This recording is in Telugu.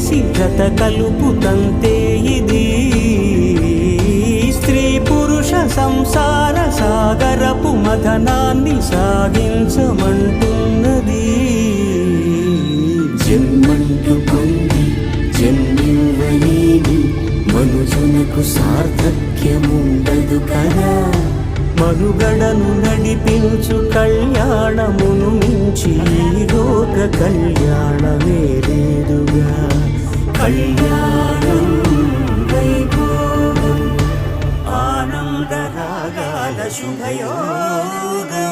చేసి జత కలుపుతంతే ఇది స్త్రీ పురుష సంసార సాగరపు మథనాన్ని సాగించమంటున్నది. జన్మంటూ పొంది జన్మివ్వలేని మనుజునకు సార్థక్యముండదు కదా. మనుగడను నడిపించు కళ్యాణమును మించి లోక కళ్యాణమే లేదుగా. కళ్యాణం వైభోగం ఆనంద రాగాల శుభయోగం.